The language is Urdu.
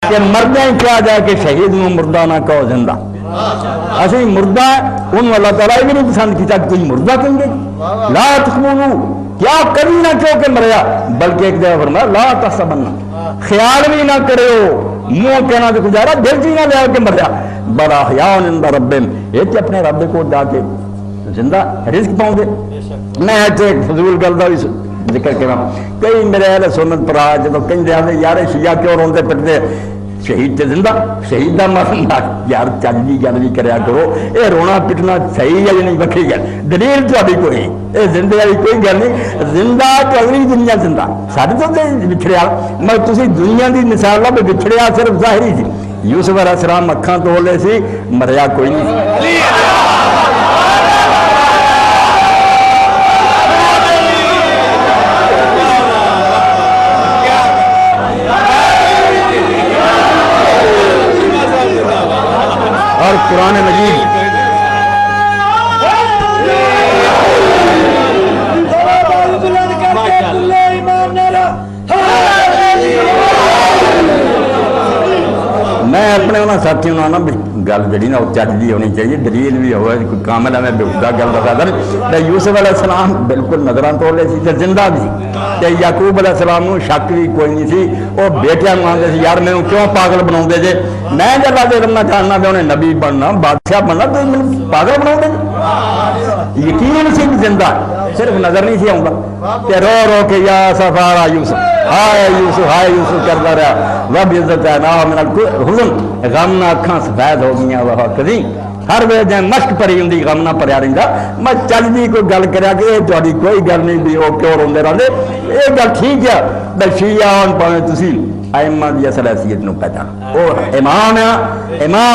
کہ مردہ کیا جائے کہ شہید نو مردہ نہ کہو زندہ. اسی مردہ ان اللہ تعالیٰ بھی نہیں پسند کیتا کہ کوئی مردہ کہیں گے. لا تخمونو کیا کبھی نہ کہو کہ مریا، بلکہ ایک جگہ فرمایا لا تحسبن خیال بھی نہ کرے ہو، منہ کہنا تو گزارا دل سے نہ لیا کہ مریا. بل احیاء عند ربہم یہ اپنے رب کو جا کے زندہ رزق پاؤں گے. میں ایک فضول گل کا بھی ذکر کرا، کئی میرے اہل سنت پرا جب کہیں آتے یار شیعہ کیوں روندے پٹتے شہید تے زندہ، شہید دا مرنا یار چج دی گل بھی کریا کرو. اے رونا پٹنا صحیح ہے یا نہیں وکری گل، دلیل تہاڈی کوئی اے زندے والی کوئی گل نہیں. زندہ تو اگلی دنیا زندہ سارے تو بچھڑیا، مگر تسی دنیا دی مثال لو بچھڑیا صرف ظاہری سی. یوسف علیہ السلام اکھاں تولے سی، مریا کوئی نہیں. اور قرآن مجید میں اپنے انہوں ساتھیوں نا گل جڑی نا چج دی ہونی چاہیے، دلیل بھی ہوئے کوئی کامل ہے. میں بےہودہ گل بتا دیں، یوسف علیہ السلام بالکل نظراں تولے سی تے زندہ بھی تے یعقوب علیہ السلام نو شک بھی کوئی نہیں سی. وہ بیٹیاں آندے سی یار مینوں کیوں پاگل بناؤندے جے، میں جب اللہ دے علم جاننا تے انہیں نبی بننا بادشاہ بننا تو مینوں پاگل بناؤندے جے. یقین سی زندہ صرف نظر نہیں سی آؤندا تے رو رو کے یا سفارا یوسف ہائے یوسف کرتا رہا. رب عزت ہے نا من الحزن غم نہ اکھاں سفید ہو گئیاں وہ کدی ہر ویلے جائیں مشک پری ہوں غم نہ پریا رہتا. میں چل جی کوئی گل کرا کہ یہ تاری کوئی گل نہیں بھی وہ کیوں روندے رہتے. یہ گل ٹھیک ہے بھائی شیعہ پاویں تسی ائمہ دی اصل حیثیت نو پہچان. وہ امام ہے، امام